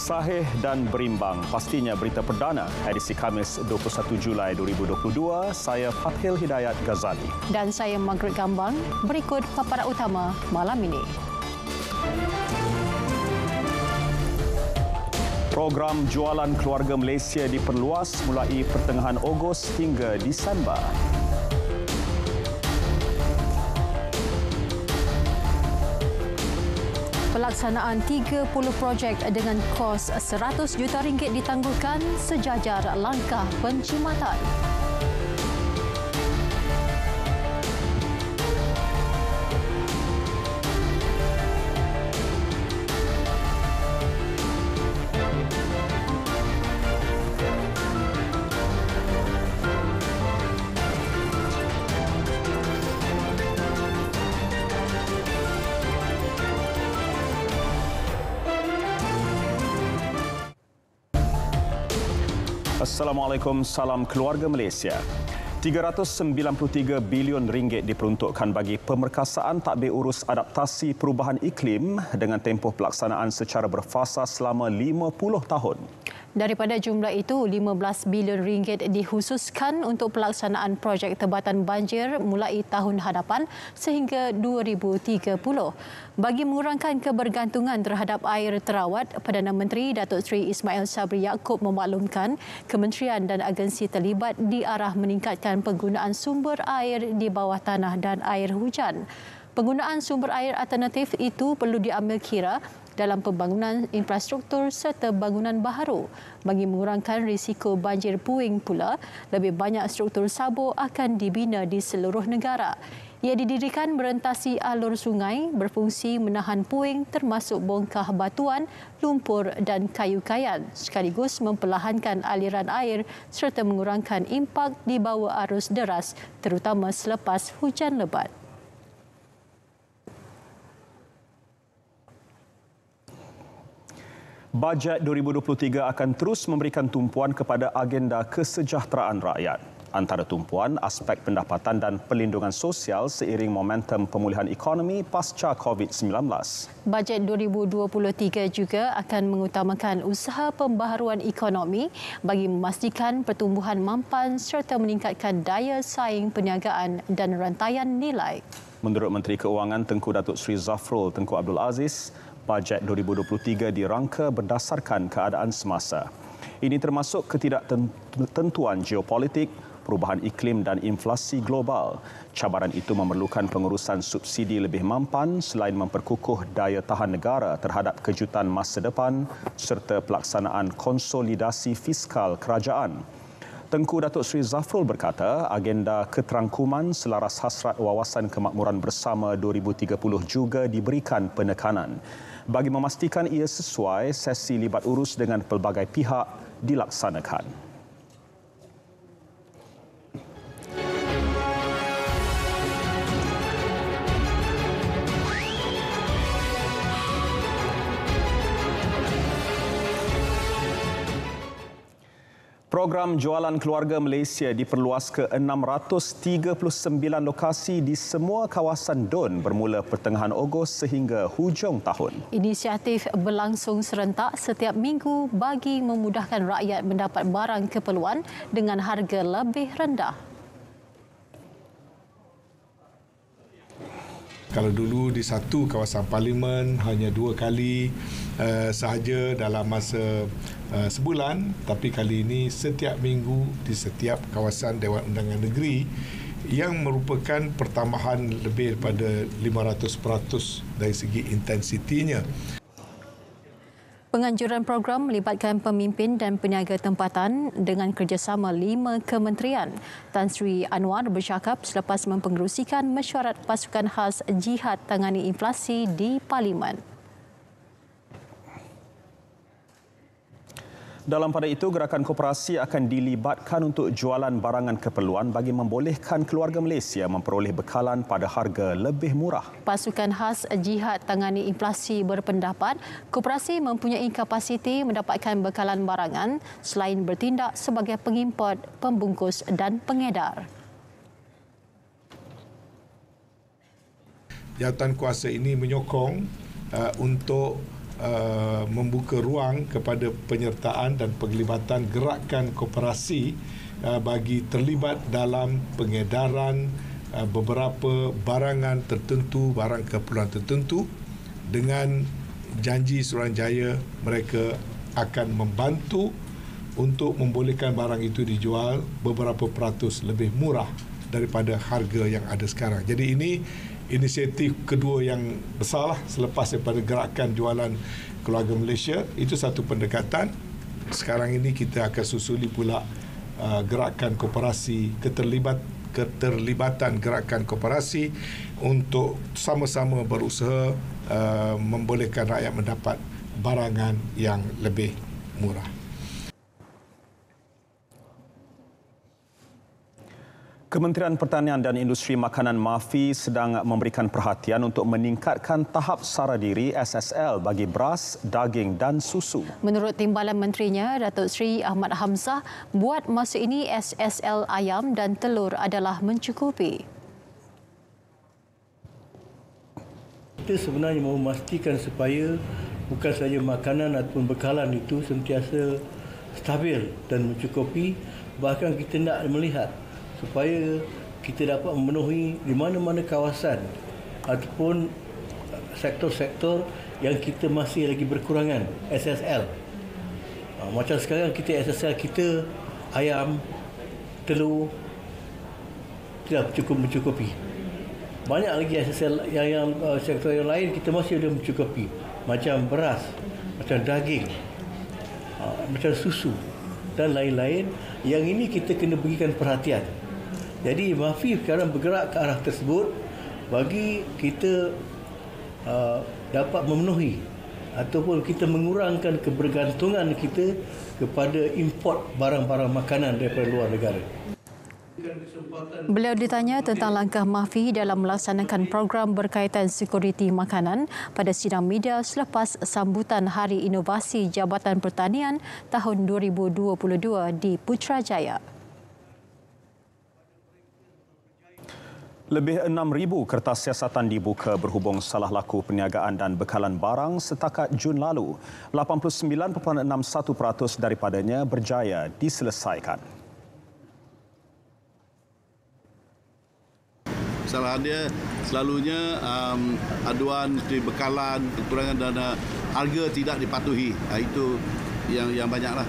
Sahih dan berimbang, pastinya berita perdana edisi Khamis 21 Julai 2022. Saya Fathil Hidayat Ghazali. Dan saya Margaret Gambang. Berikut paparan utama malam ini. Program jualan keluarga Malaysia diperluas mulai pertengahan Ogos hingga Disember. Pelaksanaan 30 projek dengan kos RM100 juta ditangguhkan sejajar langkah pencimatan. Assalamualaikum, salam keluarga Malaysia. RM393 bilion diperuntukkan bagi pemerkasaan tadbir urus adaptasi perubahan iklim dengan tempoh pelaksanaan secara berfasa selama 50 tahun. Daripada jumlah itu, RM15 bilion dikhususkan untuk pelaksanaan projek tebatan banjir mulai tahun hadapan sehingga 2030. Bagi mengurangkan kebergantungan terhadap air terawat, Perdana Menteri Datuk Seri Ismail Sabri Yaakob memaklumkan kementerian dan agensi terlibat di arah meningkatkan penggunaan sumber air di bawah tanah dan air hujan. Penggunaan sumber air alternatif itu perlu diambil kira dalam pembangunan infrastruktur serta bangunan baharu. Bagi mengurangkan risiko banjir puing pula, lebih banyak struktur sabur akan dibina di seluruh negara. Ia didirikan merentasi alur sungai, berfungsi menahan puing termasuk bongkah batuan, lumpur dan kayu kayan, sekaligus memperlahankan aliran air serta mengurangkan impak di bawah arus deras, terutama selepas hujan lebat. Bajet 2023 akan terus memberikan tumpuan kepada agenda kesejahteraan rakyat. Antara tumpuan, aspek pendapatan dan perlindungan sosial seiring momentum pemulihan ekonomi pasca COVID-19. Bajet 2023 juga akan mengutamakan usaha pembaharuan ekonomi bagi memastikan pertumbuhan mampan serta meningkatkan daya saing perniagaan dan rantaian nilai. Menurut Menteri Keuangan Tengku Datuk Seri Zafrul Tengku Abdul Aziz, Bajet 2023 dirangka berdasarkan keadaan semasa. Ini termasuk ketidaktentuan geopolitik, perubahan iklim dan inflasi global. Cabaran itu memerlukan pengurusan subsidi lebih mampan selain memperkukuh daya tahan negara terhadap kejutan masa depan serta pelaksanaan konsolidasi fiskal kerajaan. Tengku Datuk Seri Zafrul berkata, agenda keterangkuman selaras hasrat wawasan kemakmuran bersama 2030 juga diberikan penekanan. Bagi memastikan ia sesuai, sesi libat urus dengan pelbagai pihak dilaksanakan. Program jualan keluarga Malaysia diperluas ke 639 lokasi di semua kawasan DUN bermula pertengahan Ogos sehingga hujung tahun. Inisiatif berlangsung serentak setiap minggu bagi memudahkan rakyat mendapat barang keperluan dengan harga lebih rendah. Kalau dulu di satu kawasan parlimen hanya 2 kali sahaja dalam masa sebulan, tapi kali ini setiap minggu di setiap kawasan Dewan Undangan Negeri yang merupakan pertambahan lebih daripada 500% dari segi intensitinya. Penganjuran program melibatkan pemimpin dan peniaga tempatan dengan kerjasama 5 kementerian. Tan Sri Anwar bercakap selepas mempengerusikan mesyuarat pasukan khas jihad tangani inflasi di Parlimen. Dalam pada itu, gerakan koperasi akan dilibatkan untuk jualan barangan keperluan bagi membolehkan keluarga Malaysia memperoleh bekalan pada harga lebih murah. Pasukan khas jihad tangani inflasi berpendapat koperasi mempunyai kapasiti mendapatkan bekalan barangan selain bertindak sebagai pengimport, pembungkus dan pengedar. Jawatan kuasa ini menyokong untuk membuka ruang kepada penyertaan dan penglibatan gerakan koperasi bagi terlibat dalam pengedaran beberapa barangan tertentu, barang keperluan tertentu, dengan janji Suruhanjaya mereka akan membantu untuk membolehkan barang itu dijual beberapa peratus lebih murah daripada harga yang ada sekarang. Jadi ini inisiatif kedua yang besarlah selepas daripada gerakan jualan keluarga Malaysia. Itu satu pendekatan. Sekarang ini kita akan susuli pula gerakan koperasi, keterlibatan gerakan koperasi untuk sama-sama berusaha membolehkan rakyat mendapat barangan yang lebih murah. Kementerian Pertanian dan Industri Makanan MAFI sedang memberikan perhatian untuk meningkatkan tahap sara diri SSL bagi beras, daging dan susu. Menurut Timbalan Menterinya, Datuk Seri Ahmad Hamzah, buat masa ini SSL ayam dan telur adalah mencukupi. Kita sebenarnya mahu memastikan supaya bukan sahaja makanan ataupun bekalan itu sentiasa stabil dan mencukupi, bahkan kita nak melihat supaya kita dapat memenuhi di mana-mana kawasan ataupun sektor-sektor yang kita masih lagi berkurangan SSL. Macam sekarang kita SSL kita ayam, telur tidak cukup mencukupi. Banyak lagi SSL yang sektor yang lain kita masih ada mencukupi. Macam beras, macam daging, macam susu dan lain-lain. Yang ini kita kena berikan perhatian. Jadi MAFI sekarang bergerak ke arah tersebut bagi kita dapat memenuhi ataupun kita mengurangkan kebergantungan kita kepada import barang-barang makanan daripada luar negara. Beliau ditanya tentang langkah MAFI dalam melaksanakan program berkaitan sekuriti makanan pada sidang media selepas sambutan Hari Inovasi Jabatan Pertanian tahun 2022 di Putrajaya. Lebih 6,000 kertas siasatan dibuka berhubung salah laku perniagaan dan bekalan barang setakat Jun lalu. 89.61% daripadanya berjaya diselesaikan. Kesalahan dia selalunya aduan di bekalan, kekurangan dana, harga tidak dipatuhi. Itu yang banyaklah.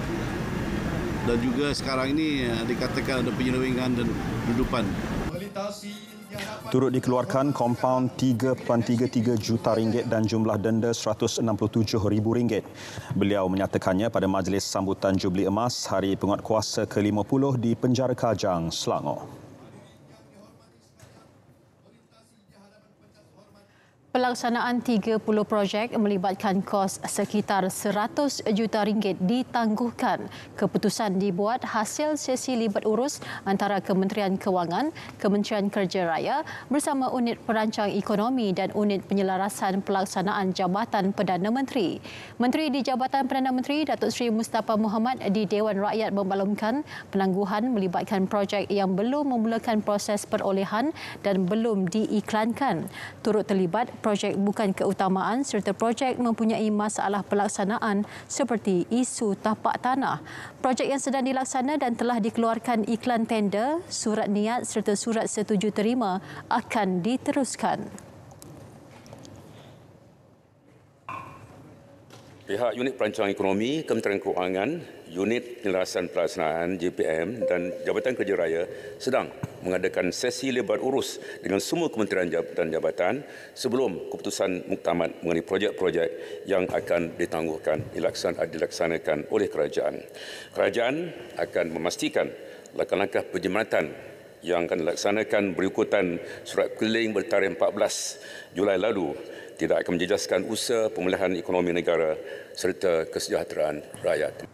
Dan juga sekarang ini dikatakan ada penyelewengan dan penyelundupan. Turut dikeluarkan kompaun RM3.33 juta dan jumlah denda RM167,000. Beliau menyatakannya pada majlis sambutan Jubli Emas Hari Penguatkuasa ke-50 di Penjara Kajang, Selangor. Pelaksanaan 30 projek melibatkan kos sekitar RM100 juta ditangguhkan. Keputusan dibuat hasil sesi libat urus antara Kementerian Kewangan, Kementerian Kerja Raya bersama Unit Perancang Ekonomi dan Unit Penyelarasan Pelaksanaan Jabatan Perdana Menteri. Menteri di Jabatan Perdana Menteri Datuk Seri Mustafa Mohamad di Dewan Rakyat memaklumkan penangguhan melibatkan projek yang belum memulakan proses perolehan dan belum diiklankan. Turut terlibat projek bukan keutamaan serta projek mempunyai masalah pelaksanaan seperti isu tapak tanah. Projek yang sedang dilaksana dan telah dikeluarkan iklan tender, surat niat serta surat setuju terima akan diteruskan. Pihak Unit Perancang Ekonomi, Kementerian Kewangan, Unit Penyelarasan Pelaksanaan JPM dan Jabatan Kerja Raya sedang mengadakan sesi lebat urus dengan semua kementerian dan jabatan sebelum keputusan muktamad mengenai projek-projek yang akan ditangguhkan dilaksanakan oleh kerajaan. Kerajaan akan memastikan langkah-langkah penjimatan yang akan dilaksanakan berikutan surat keliling bertarikh 14 Julai lalu tidak akan menjejaskan usaha pemulihan ekonomi negara serta kesejahteraan rakyat.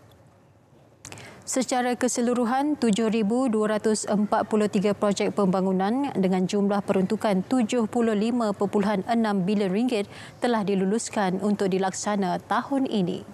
Secara keseluruhan, 7,243 projek pembangunan dengan jumlah peruntukan RM75.6 bilion telah diluluskan untuk dilaksana tahun ini.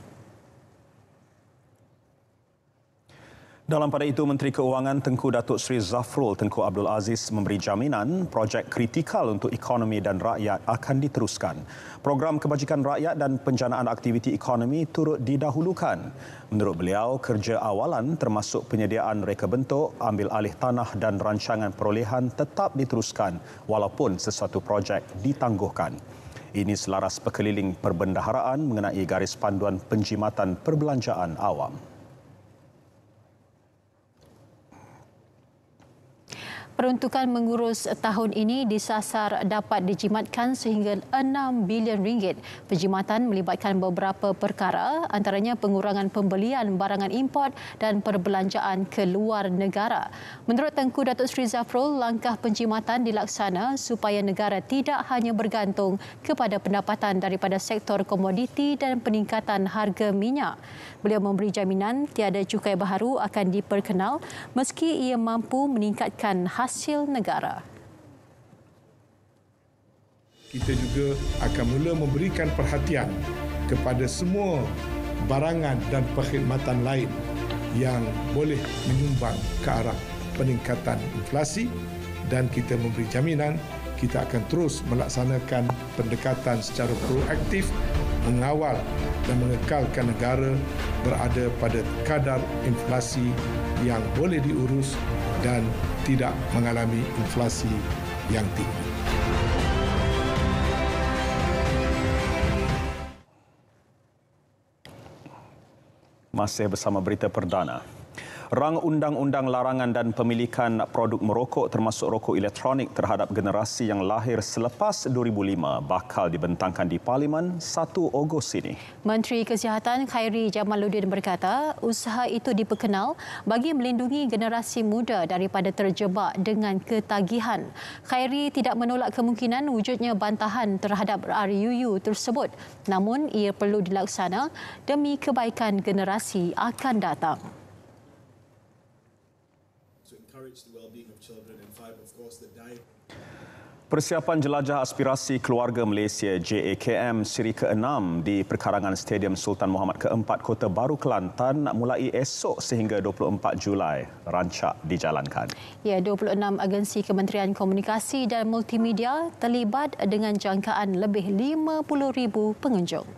Dalam pada itu, Menteri Keuangan Tengku Datuk Seri Zafrul Tengku Abdul Aziz memberi jaminan projek kritikal untuk ekonomi dan rakyat akan diteruskan. Program kebajikan rakyat dan penjanaan aktiviti ekonomi turut didahulukan. Menurut beliau, kerja awalan termasuk penyediaan reka bentuk, ambil alih tanah dan rancangan perolehan tetap diteruskan walaupun sesuatu projek ditangguhkan. Ini selaras Pekeliling Perbendaharaan mengenai garis panduan penjimatan perbelanjaan awam. Peruntukan mengurus tahun ini disasar dapat dijimatkan sehingga 6 bilion ringgit. Penjimatan melibatkan beberapa perkara, antaranya pengurangan pembelian barangan import dan perbelanjaan ke luar negara. Menurut Tengku Datuk Seri Zafrul, langkah penjimatan dilaksana supaya negara tidak hanya bergantung kepada pendapatan daripada sektor komoditi dan peningkatan harga minyak. Beliau memberi jaminan tiada cukai baharu akan diperkenal meski ia mampu meningkatkan hasil negara. Kita juga akan mula memberikan perhatian kepada semua barangan dan perkhidmatan lain yang boleh menyumbang ke arah peningkatan inflasi, dan kita memberi jaminan kita akan terus melaksanakan pendekatan secara proaktif mengawal dan mengekalkan negara berada pada kadar inflasi yang boleh diurus dan tidak mengalami inflasi yang tinggi. Masih bersama berita perdana. Rang Undang-Undang Larangan dan Pemilikan Produk Merokok termasuk rokok elektronik terhadap generasi yang lahir selepas 2005 bakal dibentangkan di Parlimen 1 Ogos ini. Menteri Kesihatan Khairi Jamaluddin berkata, usaha itu diperkenal bagi melindungi generasi muda daripada terjebak dengan ketagihan. Khairi tidak menolak kemungkinan wujudnya bantahan terhadap RUU tersebut, namun ia perlu dilaksana demi kebaikan generasi akan datang. Persiapan jelajah aspirasi keluarga Malaysia JAKM siri ke-6 di perkarangan Stadium Sultan Muhammad ke-4 Kota Baru Kelantan mulai esok sehingga 24 Julai rancak dijalankan. Ya, 26 agensi Kementerian Komunikasi dan Multimedia terlibat dengan jangkaan lebih 50,000 pengunjung.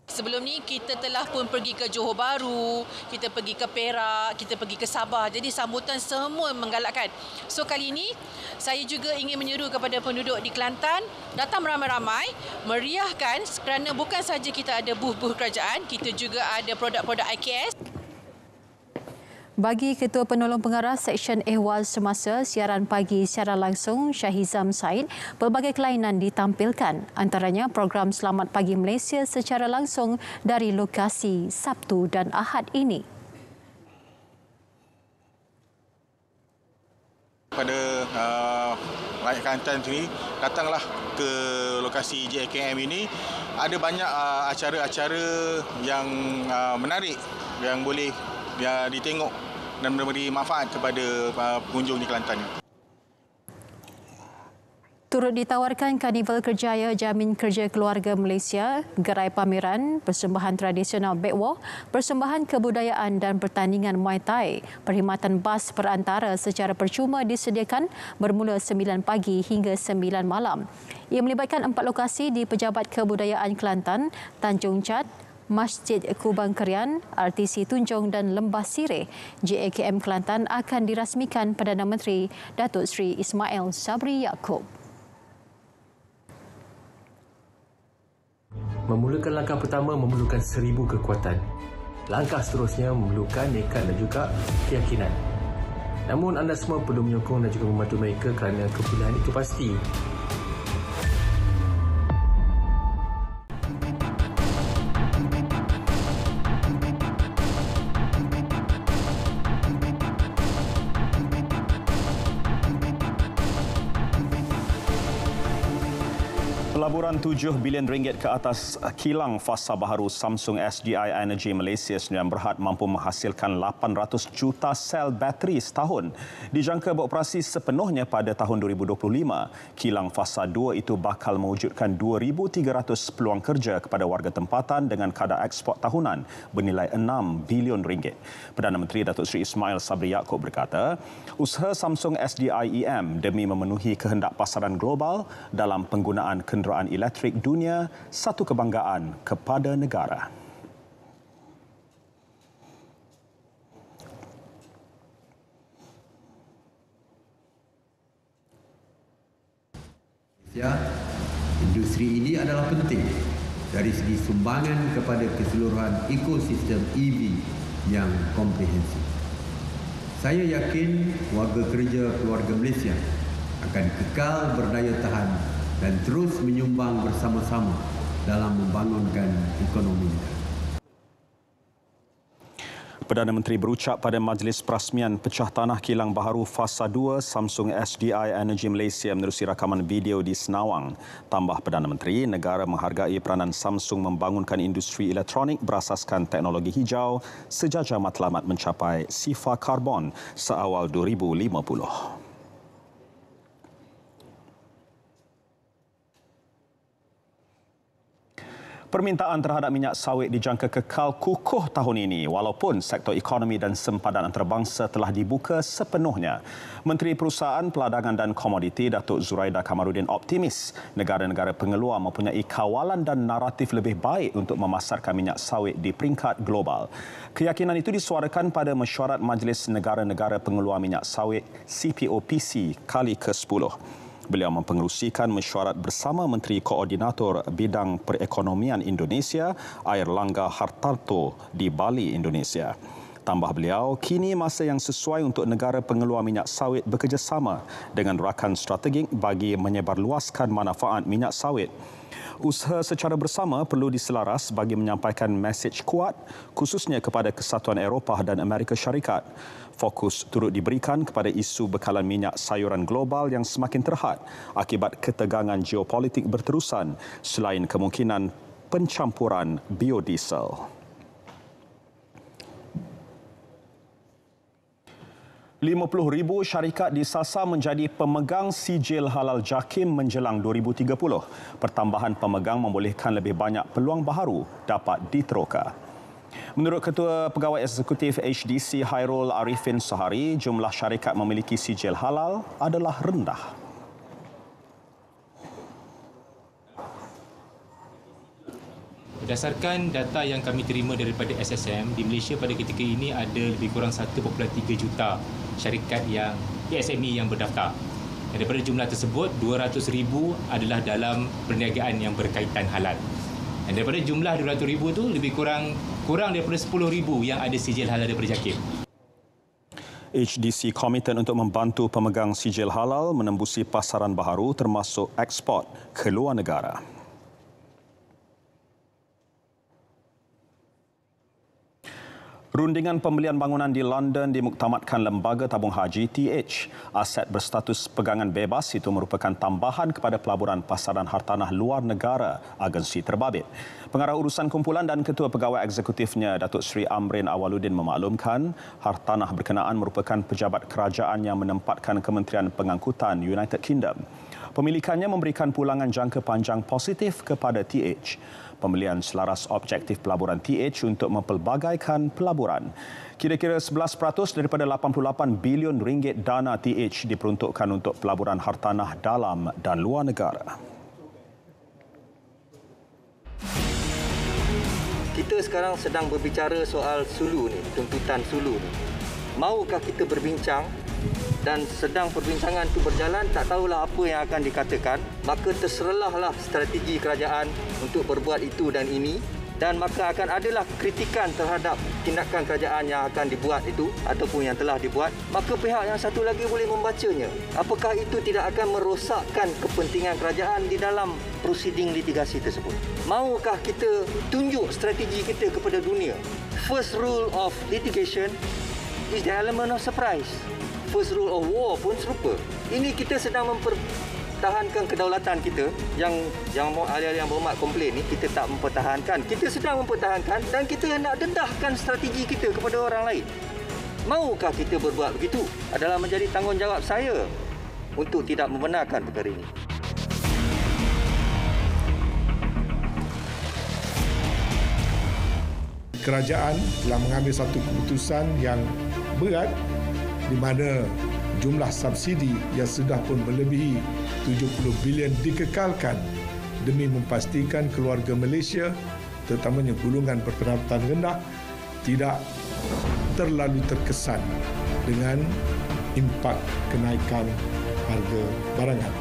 Sebelum ni kita telah pun pergi ke Johor Bahru, kita pergi ke Perak, kita pergi ke Sabah. Jadi sambutan semua menggalakkan. So kali ini saya juga ingin menyeru kepada penduduk di Kelantan datang ramai-ramai meriahkan kerana bukan saja kita ada booth-booth kerajaan, kita juga ada produk-produk IKS. Bagi Ketua Penolong Pengarah Seksyen Ehwal Semasa Siaran Pagi secara langsung Syahizam Said, pelbagai kelainan ditampilkan, antaranya program Selamat Pagi Malaysia secara langsung dari lokasi Sabtu dan Ahad ini. Pada rakyat Kelantan sendiri, datanglah ke lokasi JAKM ini. Ada banyak acara-acara yang menarik yang boleh ditengok dan memberi manfaat kepada pengunjung di Kelantan. Turut ditawarkan Karnival Kerjaya Jamin Kerja Keluarga Malaysia, gerai pameran, persembahan tradisional Bekwo, persembahan kebudayaan dan pertandingan Muay Thai. Perkhidmatan bas perantara secara percuma disediakan bermula 9 pagi hingga 9 malam. Ia melibatkan 4 lokasi di Pejabat Kebudayaan Kelantan, Tanjung Chat, Masjid Kubang Kerian, RTC Tunjong dan Lembah Sireh. JAKM Kelantan akan dirasmikan Perdana Menteri Datuk Seri Ismail Sabri Yaakob. Memulakan langkah pertama memerlukan 1000 kekuatan. Langkah seterusnya memerlukan nekat dan juga keyakinan. Namun anda semua perlu menyokong dan juga membantu mereka kerana kepilihan itu pasti. Pelaburan RM7 bilion ke atas kilang fasa baharu Samsung SDI Energy Malaysia Sdn Berhad mampu menghasilkan 800 juta sel bateri setahun. Dijangka beroperasi sepenuhnya pada tahun 2025. Kilang fasa 2 itu bakal mewujudkan 2,300 peluang kerja kepada warga tempatan dengan kadar ekspor tahunan bernilai RM6 bilion. Perdana Menteri Datuk Seri Ismail Sabri Yaakob berkata, usaha Samsung SDI EM demi memenuhi kehendak pasaran global dalam penggunaan kenderaan elektrik dunia satu kebanggaan kepada negara. Industri ini adalah penting dari segi sumbangan kepada keseluruhan ekosistem EV yang komprehensif. Saya yakin warga kerja keluarga Malaysia akan kekal berdaya tahan dan terus menyumbang bersama-sama dalam membangunkan ekonomi negara. Perdana Menteri berucap pada Majlis Perasmian Pecah Tanah Kilang Baharu Fasa 2 Samsung SDI Energy Malaysia menerusi rakaman video di Senawang. Tambah Perdana Menteri, negara menghargai peranan Samsung membangunkan industri elektronik berasaskan teknologi hijau sejajar matlamat mencapai sifar karbon seawal 2050. Permintaan terhadap minyak sawit dijangka kekal kukuh tahun ini walaupun sektor ekonomi dan sempadan antarabangsa telah dibuka sepenuhnya. Menteri Perusahaan, Peladangan dan Komoditi Datuk Zuraida Kamarudin optimis negara-negara pengeluar mempunyai kawalan dan naratif lebih baik untuk memasarkan minyak sawit di peringkat global. Keyakinan itu disuarakan pada mesyuarat Majlis Negara-Negara Pengeluar Minyak Sawit CPOPC kali ke-10. Beliau mempengerusikan mesyuarat bersama Menteri Koordinator Bidang Perekonomian Indonesia, Airlangga Hartarto di Bali, Indonesia. Tambah beliau, kini masa yang sesuai untuk negara pengeluar minyak sawit bekerjasama dengan rakan strategik bagi menyebarluaskan manfaat minyak sawit. Usaha secara bersama perlu diselaras bagi menyampaikan mesej kuat khususnya kepada Kesatuan Eropah dan Amerika Syarikat. Fokus turut diberikan kepada isu bekalan minyak sayuran global yang semakin terhad akibat ketegangan geopolitik berterusan selain kemungkinan pencampuran biodiesel. 50,000 syarikat disasar menjadi pemegang sijil halal JAKIM menjelang 2030. Pertambahan pemegang membolehkan lebih banyak peluang baharu dapat diteroka. Menurut Ketua Pegawai Eksekutif HDC Hairul Arifin Sahari, jumlah syarikat memiliki sijil halal adalah rendah. Berdasarkan data yang kami terima daripada SSM, di Malaysia pada ketika ini ada lebih kurang 1.3 juta syarikat yang SME yang berdaftar. Dan daripada jumlah tersebut, 200,000 adalah dalam perniagaan yang berkaitan halal. Dan daripada jumlah 200,000 itu lebih kurang daripada 10,000 yang ada sijil halal daripada JAKIM. HDC komited untuk membantu pemegang sijil halal menembusi pasaran baharu termasuk ekspor ke luar negara. Rundingan pembelian bangunan di London dimuktamadkan Lembaga Tabung Haji TH. Aset berstatus pegangan bebas itu merupakan tambahan kepada pelaburan pasaran hartanah luar negara agensi terbabit. Pengarah urusan kumpulan dan Ketua Pegawai Eksekutifnya Datuk Seri Amrin Awaluddin memaklumkan hartanah berkenaan merupakan pejabat kerajaan yang menempatkan Kementerian Pengangkutan United Kingdom. Pemilikannya memberikan pulangan jangka panjang positif kepada TH. Pembelian selaras objektif pelaburan TH untuk mempelbagaikan pelaburan. Kira-kira 11% daripada 88 bilion ringgit dana TH diperuntukkan untuk pelaburan hartanah dalam dan luar negara. Kita sekarang sedang berbicara soal Sulu ni, tuntutan Sulu ni. Maukah kita berbincang dan sedang perbincangan itu berjalan, tak tahulah apa yang akan dikatakan, maka terserahlah strategi kerajaan untuk berbuat itu dan ini, dan maka akan adalah kritikan terhadap tindakan kerajaan yang akan dibuat itu ataupun yang telah dibuat, maka pihak yang satu lagi boleh membacanya. Apakah itu tidak akan merosakkan kepentingan kerajaan di dalam prosiding litigasi tersebut? Maukah kita tunjuk strategi kita kepada dunia? First rule of litigation is the element of surprise. First rule of war pun serupa. Ini kita sedang pertahankan kedaulatan kita yang ahli-ahli yang berhormat komplain ni, kita tak mempertahankan. Kita sedang mempertahankan dan kita nak dedahkan strategi kita kepada orang lain. Maukah kita berbuat begitu? Adalah menjadi tanggungjawab saya untuk tidak membenarkan perkara ini. Kerajaan telah mengambil satu keputusan yang berat di mana jumlah subsidi yang sudah pun melebihi 70 bilion dikekalkan demi memastikan keluarga Malaysia, terutamanya golongan berpendapatan rendah, tidak terlalu terkesan dengan impak kenaikan harga barangan.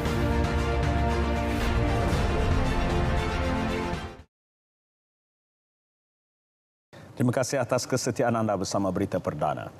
Terima kasih atas kesetiaan anda bersama Berita Perdana.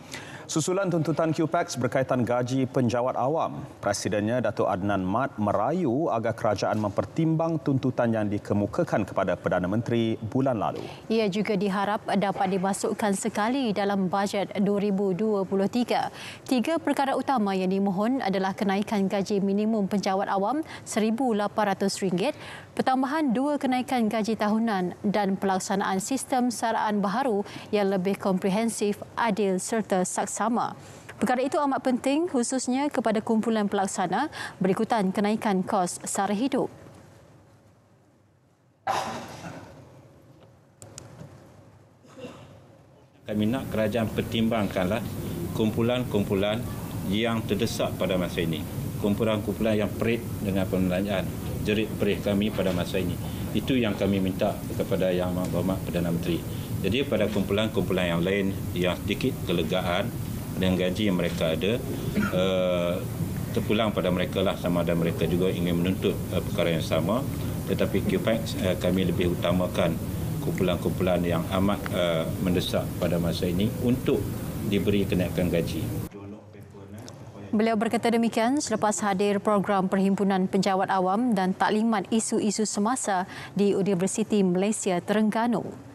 Susulan tuntutan QPAX berkaitan gaji penjawat awam, Presidennya Datuk Adnan Mat merayu agar kerajaan mempertimbang tuntutan yang dikemukakan kepada Perdana Menteri bulan lalu. Ia juga diharap dapat dimasukkan sekali dalam bajet 2023. 3 perkara utama yang dimohon adalah kenaikan gaji minimum penjawat awam RM1,800, pertambahan 2 kenaikan gaji tahunan dan pelaksanaan sistem saraan baharu yang lebih komprehensif, adil serta saksama. Perkara itu amat penting khususnya kepada kumpulan pelaksana berikutan kenaikan kos sara hidup. Kami nak kerajaan pertimbangkanlah kumpulan-kumpulan yang terdesak pada masa ini. Kumpulan-kumpulan yang perit dengan pembelanjaan jerit perih kami pada masa ini. Itu yang kami minta kepada Yang Berhormat Perdana Menteri. Jadi pada kumpulan-kumpulan yang lain yang sedikit kelegaan dengan gaji yang mereka ada, terpulang pada mereka lah sama ada mereka juga ingin menuntut perkara yang sama. Tetapi QPAX kami lebih utamakan kumpulan-kumpulan yang amat mendesak pada masa ini untuk diberi kenaikan gaji. Beliau berkata demikian selepas hadir program Perhimpunan Penjawat Awam dan Taklimat Isu-Isu Semasa di Universiti Malaysia Terengganu.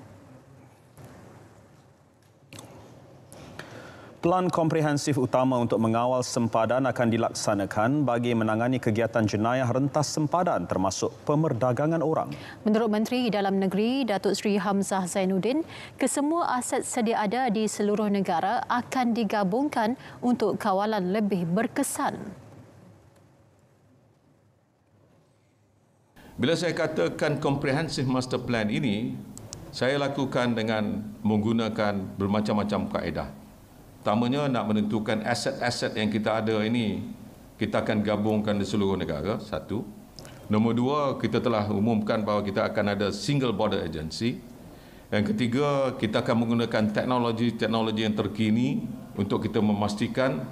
Pelan komprehensif utama untuk mengawal sempadan akan dilaksanakan bagi menangani kegiatan jenayah rentas sempadan termasuk pemerdagangan orang. Menurut Menteri Dalam Negeri Datuk Seri Hamzah Zainuddin, kesemua aset sedia ada di seluruh negara akan digabungkan untuk kawalan lebih berkesan. Bila saya katakan comprehensive master plan ini, saya lakukan dengan menggunakan bermacam-macam kaedah. Pertamanya nak menentukan aset-aset yang kita ada ini kita akan gabungkan di seluruh negara, satu. Nombor 2, kita telah umumkan bahawa kita akan ada single border agency. Yang ketiga, kita akan menggunakan teknologi yang terkini untuk kita memastikan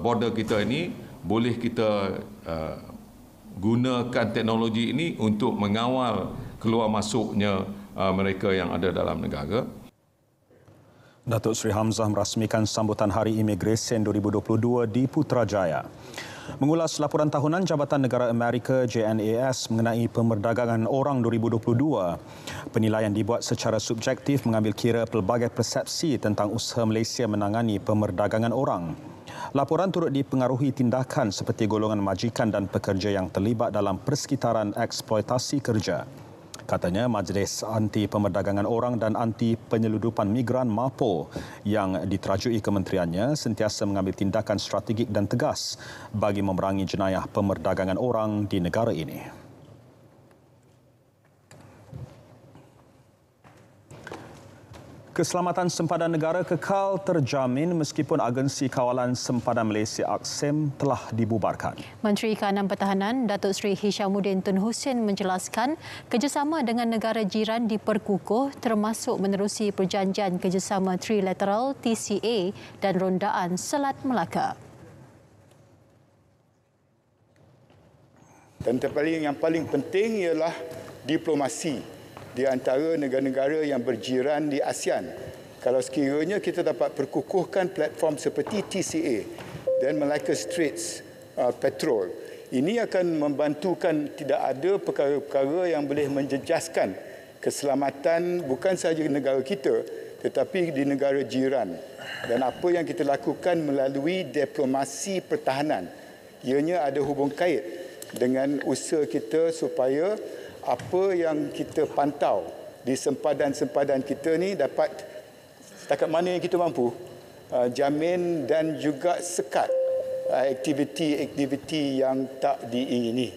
border kita ini boleh kita gunakan teknologi ini untuk mengawal keluar masuknya mereka yang ada dalam negara. Datuk Seri Hamzah merasmikan sambutan Hari Imigresen 2022 di Putrajaya. Mengulas laporan tahunan Jabatan Negara Amerika JNAS mengenai pemerdagangan orang 2022, penilaian dibuat secara subjektif mengambil kira pelbagai persepsi tentang usaha Malaysia menangani pemerdagangan orang. Laporan turut dipengaruhi tindakan seperti golongan majikan dan pekerja yang terlibat dalam persekitaran eksploitasi kerja. Katanya Majlis Anti Pemerdagangan Orang dan Anti Penyeludupan Migran MAPO yang diterajui kementeriannya sentiasa mengambil tindakan strategik dan tegas bagi memerangi jenayah pemerdagangan orang di negara ini. Keselamatan sempadan negara kekal terjamin meskipun Agensi Kawalan Sempadan Malaysia AKSEM telah dibubarkan. Menteri Kanan Pertahanan Datuk Seri Hishamuddin Tun Hussein menjelaskan kerjasama dengan negara jiran diperkukuh termasuk menerusi perjanjian kerjasama trilateral TCA dan rondaan Selat Melaka. Dan yang paling penting ialah diplomasi di antara negara-negara yang berjiran di ASEAN. Kalau sekiranya kita dapat perkukuhkan platform seperti TCA dan Malacca Straits Patrol, ini akan membantukan tidak ada perkara-perkara yang boleh menjejaskan keselamatan bukan sahaja negara kita tetapi di negara jiran. Dan apa yang kita lakukan melalui diplomasi pertahanan, ianya ada hubung kait dengan usaha kita supaya apa yang kita pantau di sempadan-sempadan kita ni dapat setakat mana yang kita mampu jamin dan juga sekat aktiviti-aktiviti yang tak diingini.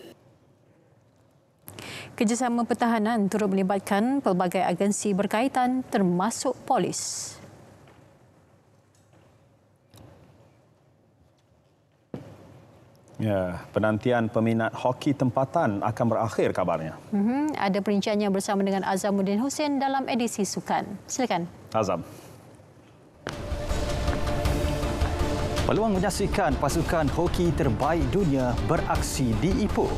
Kerjasama pertahanan turut melibatkan pelbagai agensi berkaitan termasuk polis. Ya, penantian peminat hoki tempatan akan berakhir kabarnya. Ada perinciannya bersama dengan Azamuddin Hussein dalam edisi Sukan. Silakan. Azam. Peluang menyaksikan pasukan hoki terbaik dunia beraksi di Ipoh.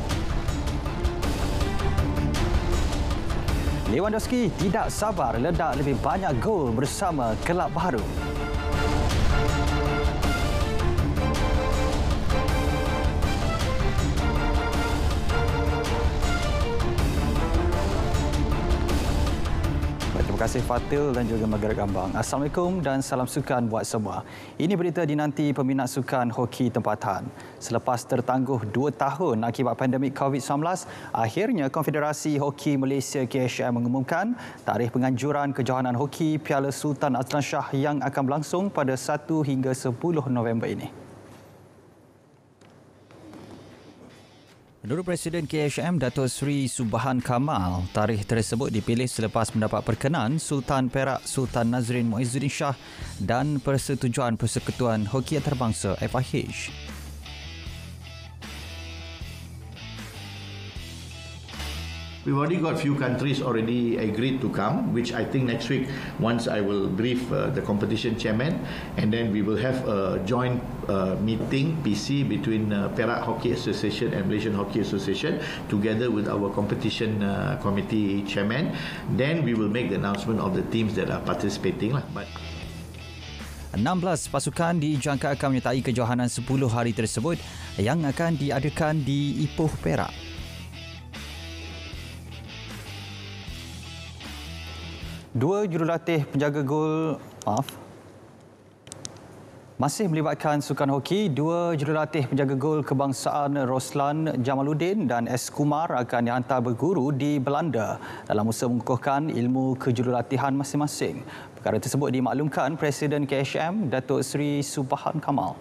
Lewandowski tidak sabar ledak lebih banyak gol bersama kelab baru. Terima kasih Fatil dan juga Margaret Gambang. Assalamualaikum dan salam sukan buat semua. Ini berita dinanti peminat sukan hoki tempatan. Selepas tertangguh 2 tahun akibat pandemik COVID-19, akhirnya Konfederasi Hoki Malaysia KHM mengumumkan tarikh penganjuran kejohanan hoki Piala Sultan Azlan Shah yang akan berlangsung pada 1 hingga 10 November ini. Menurut Presiden KHM Datuk Seri Subhan Kamal, tarikh tersebut dipilih selepas mendapat perkenan Sultan Perak Sultan Nazrin Muizzuddin Shah dan persetujuan Persekutuan Hoki Antarabangsa FIH. We've already got few countries already agreed to come, which I think next week, once I will brief the competition chairman, and then we will have a joint meeting, PC, between Perak Hockey Association and Malaysian Hockey Association, together with our competition committee chairman. Then we will make the announcement of the teams that are participating. 16 pasukan dijangka akan menyertai kejohanan 10 hari tersebut yang akan diadakan di Ipoh, Perak. Dua jurulatih penjaga gol masih melibatkan sukan hoki. Dua jurulatih penjaga gol kebangsaan Roslan Jamaluddin dan S. Kumar akan dihantar berguru di Belanda dalam usaha mengukuhkan ilmu kejurulatihan masing-masing. Perkara tersebut dimaklumkan Presiden KHM Datuk Seri Subhan Kamal.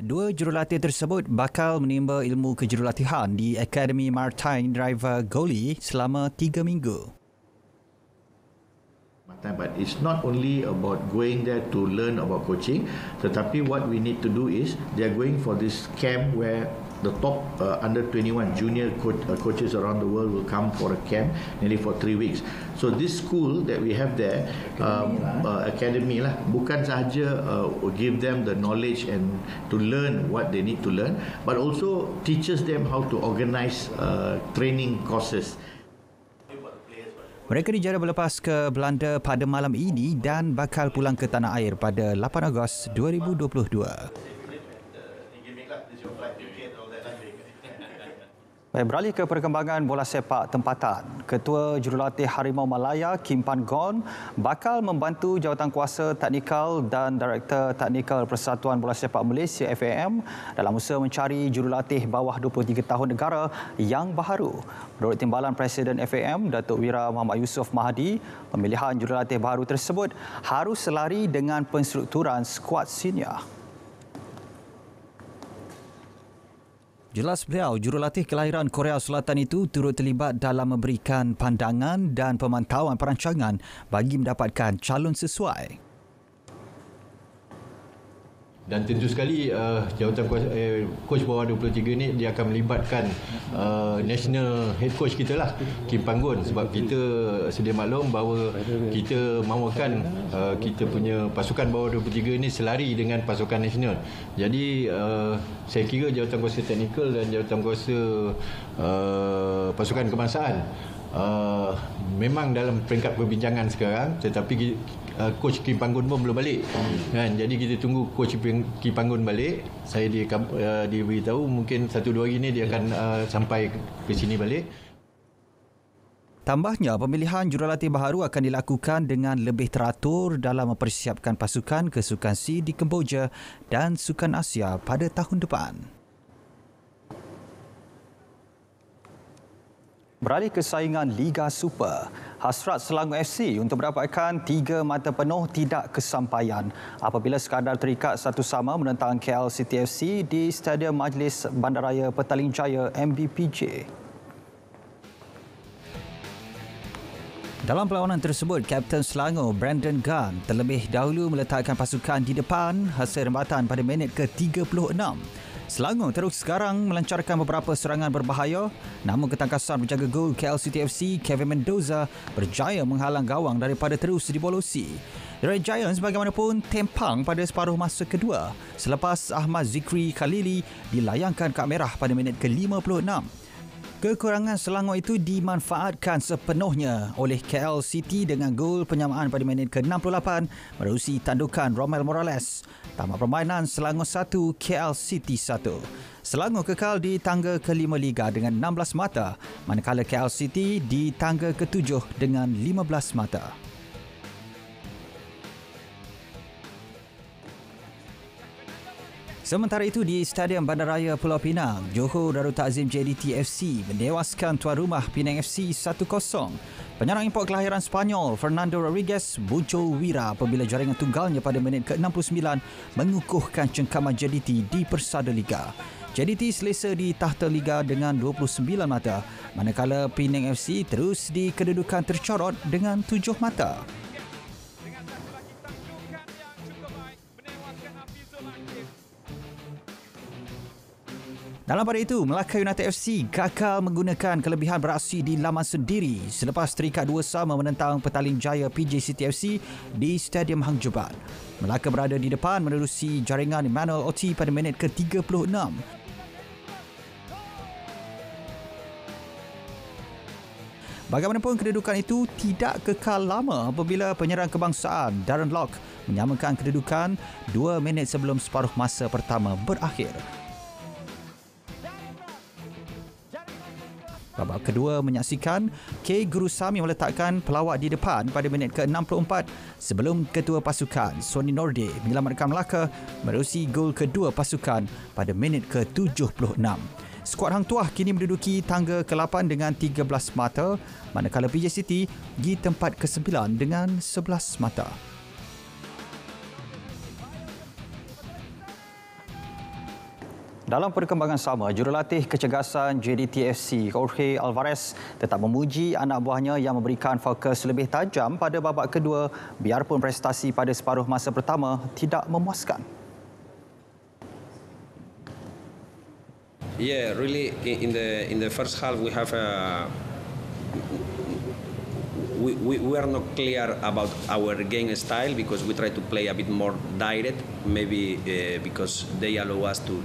Dua jurulatih tersebut bakal menimba ilmu kejurulatihan di Akademi Maritime Driver Goli selama 3 minggu. But it's not only about going there to learn about coaching, tetapi what we need to do is they are going for this camp where the top under 21 junior coaches around the world will come for a camp nearly for 3 weeks. So this school that we have there, academy lah, bukan sahaja give them the knowledge and to learn what they need to learn, but also teaches them how to organize training courses. Mereka dijara berlepas ke Belanda pada malam ini dan bakal pulang ke tanah air pada 8 Ogos 2022. Baik, beralih ke perkembangan bola sepak tempatan. Ketua Jurulatih Harimau Malaya, Kim Pan Gon, bakal membantu Jawatankuasa Teknikal dan Direktur Teknikal Persatuan Bola Sepak Malaysia FAM dalam usaha mencari jurulatih bawah 23 tahun negara yang baharu. Menurut Timbalan Presiden FAM, Datuk Wira Muhammad Yusof Mahdi, pemilihan jurulatih baru tersebut harus selari dengan penstrukturan skuad senior. Jelas beliau, jurulatih kelahiran Korea Selatan itu turut terlibat dalam memberikan pandangan dan pemantauan perancangan bagi mendapatkan calon sesuai. Dan tentu sekali Jawatankuasa coach bawah 23 ni dia akan melibatkan national head coach kita lah, Kim Panggon, sebab kita sedia maklum bahawa kita mahukan kita punya pasukan bawah 23 ni selari dengan pasukan nasional. Jadi saya kira Jawatankuasa Teknikal dan Jawatankuasa pasukan kebangsaan memang dalam peringkat perbincangan sekarang, tetapi coach Kim Panggon pun belum balik kan. Jadi kita tunggu coach Kim Panggon balik. Saya diberitahu mungkin 1-2 hari ni dia akan sampai ke sini balik. Tambahnya, pemilihan jurulatih baharu akan dilakukan dengan lebih teratur dalam mempersiapkan pasukan ke Sukan C di Kemboja dan Sukan Asia pada tahun depan. Beralih ke saingan Liga Super, hasrat Selangor FC untuk mendapatkan 3 mata penuh tidak kesampaian apabila sekadar terikat satu sama menentang KL City FC di Stadium Majlis Bandaraya Petaling Jaya MBPJ. Dalam perlawanan tersebut, Kapten Selangor Brandon Gunn terlebih dahulu meletakkan pasukan di depan hasil rembatan pada minit ke-36. Selangor terus sekarang melancarkan beberapa serangan berbahaya, namun ketangkasan penjaga gol KL City FC Kevin Mendoza berjaya menghalang gawang daripada terus dibolosi. Red Giants bagaimanapun tempang pada separuh masa kedua selepas Ahmad Zikri Khalili dilayangkan kad merah pada minit ke-56. Kekurangan Selangor itu dimanfaatkan sepenuhnya oleh KL City dengan gol penyamaan pada minit ke-68 menerusi tandukan Romel Morales. Tamat permainan Selangor 1, KL City 1. Selangor kekal di tangga ke-5 Liga dengan 16 mata, manakala KL City di tangga ke-7 dengan 15 mata. Sementara itu di Stadium Bandaraya Pulau Pinang, Johor Darul Takzim JDT FC menewaskan tuan rumah Penang FC 1-0. Penyerang import kelahiran Spanyol Fernando Rodriguez muncul wira apabila jaringan tunggalnya pada minit ke-69 mengukuhkan cengkaman JDT di Persada Liga. JDT selesa di tahta Liga dengan 29 mata, manakala Penang FC terus di kedudukan tercorot dengan 7 mata. Dalam pada itu, Melaka United FC gagal menggunakan kelebihan beraksi di laman sendiri selepas terikat 2-2 menentang Petaling Jaya PJ City FC di Stadium Hang Jebat. Melaka berada di depan menerusi jaringan Emmanuel Oti pada minit ke-36. Bagaimanapun kedudukan itu tidak kekal lama apabila penyerang kebangsaan Darren Lock menyamakan kedudukan 2 minit sebelum separuh masa pertama berakhir. Babak kedua menyaksikan K. Gurusami meletakkan pelawak di depan pada minit ke-64 sebelum ketua pasukan Sony Norde menyelamatkan Melaka menerusi gol kedua pasukan pada minit ke-76. Skuad Hang Tuah kini menduduki tangga ke-8 dengan 13 mata, manakala PJ City di tempat ke-9 dengan 11 mata. Dalam perkembangan sama, jurulatih kecergasan JDT FC Jorge Alvarez tetap memuji anak buahnya yang memberikan fokus lebih tajam pada babak kedua biarpun prestasi pada separuh masa pertama tidak memuaskan. Yeah, really in the first half we have we are not clear about our game style because we try to play a bit more direct, maybe because they allow us to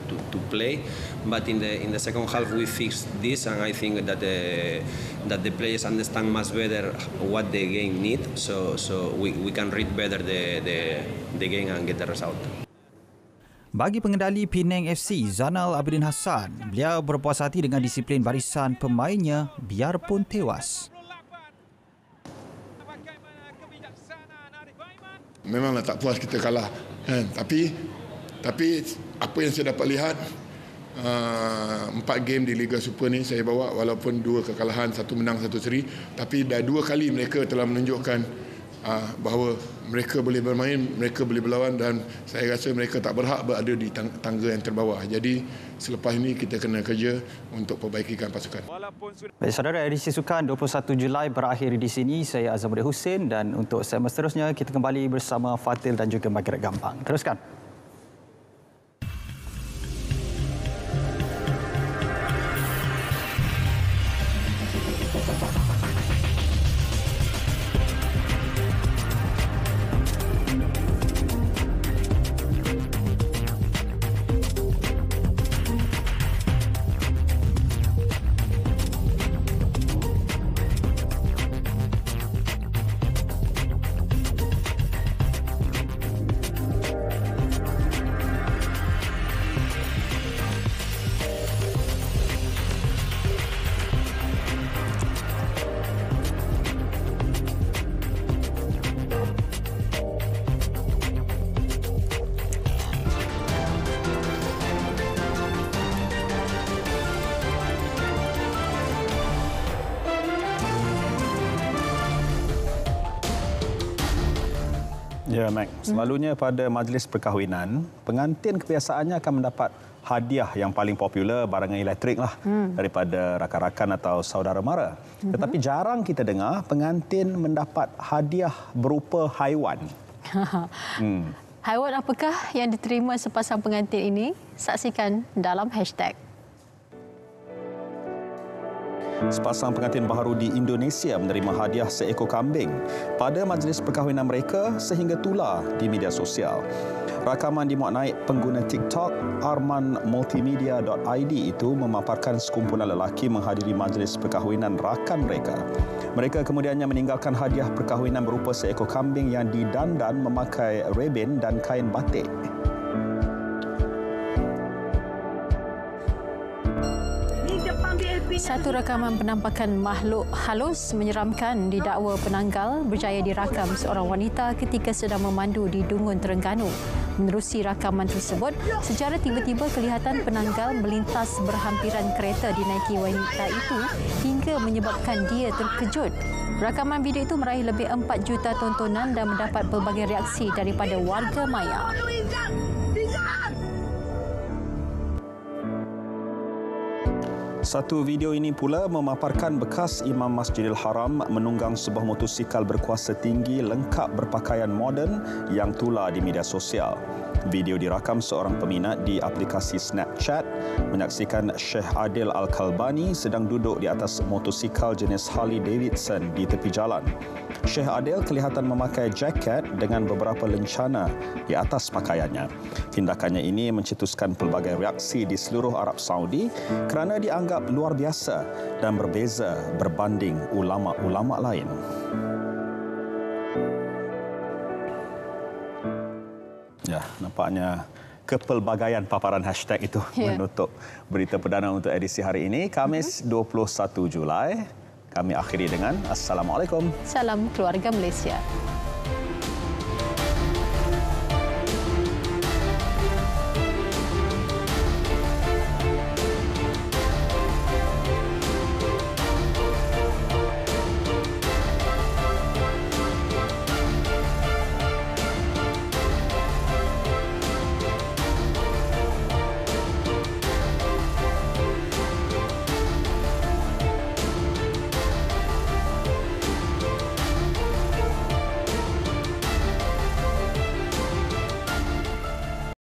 play. But in the second half we fixed this, and I think that the players understand much better what the game need, so we can read better the game and get the result. Bagi pengendali Penang FC, Zanal Abidin Hassan, beliau berpuas hati dengan disiplin barisan pemainnya biarpun tewas. Memanglah tak puas kita kalah, kan? Tapi apa yang saya dapat lihat 4 game di Liga Super ni saya bawa, walaupun 2 kekalahan, 1 menang 1 seri, tapi dah 2 kali mereka telah menunjukkan bahawa mereka boleh bermain, mereka boleh berlawan, dan saya rasa mereka tak berhak berada di tangga yang terbawah. Jadi selepas ini kita kena kerja untuk perbaikikan pasukan. Baik saudara, edisi Sukan 21 Julai berakhir di sini. Saya Azamudin Hussein, dan untuk segmen seterusnya kita kembali bersama Fatil dan juga Margaret Gampang. Teruskan. Ya, Mac. Selalunya pada majlis perkahwinan, pengantin kebiasaannya akan mendapat hadiah yang paling popular, barangan elektrik lah, daripada rakan-rakan atau saudara mara. Tetapi jarang kita dengar pengantin mendapat hadiah berupa haiwan. Haiwan apakah yang diterima sepasang pengantin ini? Saksikan dalam hashtag. Sepasang pengantin baharu di Indonesia menerima hadiah seekor kambing pada majlis perkahwinan mereka sehingga tular di media sosial. Rakaman dimuat naik pengguna TikTok armanmultimedia.id itu memaparkan sekumpulan lelaki menghadiri majlis perkahwinan rakan mereka. Mereka kemudiannya meninggalkan hadiah perkahwinan berupa seekor kambing yang didandan memakai rebin dan kain batik. Satu rakaman penampakan makhluk halus menyeramkan didakwa penanggal berjaya dirakam seorang wanita ketika sedang memandu di Dungun, Terengganu. Menerusi rakaman tersebut, secara tiba-tiba kelihatan penanggal melintas berhampiran kereta dinaiki wanita itu hingga menyebabkan dia terkejut. Rakaman video itu meraih lebih 4 juta tontonan dan mendapat pelbagai reaksi daripada warga maya. Satu video ini pula memaparkan bekas Imam Masjidil Haram menunggang sebuah motosikal berkuasa tinggi lengkap berpakaian moden yang tular di media sosial. Video dirakam seorang peminat di aplikasi Snapchat menyaksikan Syekh Adil Al-Kalbani sedang duduk di atas motosikal jenis Harley Davidson di tepi jalan. Syekh Adil kelihatan memakai jaket dengan beberapa lencana di atas pakaiannya. Tindakannya ini mencetuskan pelbagai reaksi di seluruh Arab Saudi kerana dianggap luar biasa dan berbeza berbanding ulama-ulama lain. Ya, nampaknya kepelbagaian paparan hashtag itu menutup berita perdana untuk edisi hari ini, Khamis 21 Julai. Kami akhiri dengan Assalamualaikum. Salam keluarga Malaysia.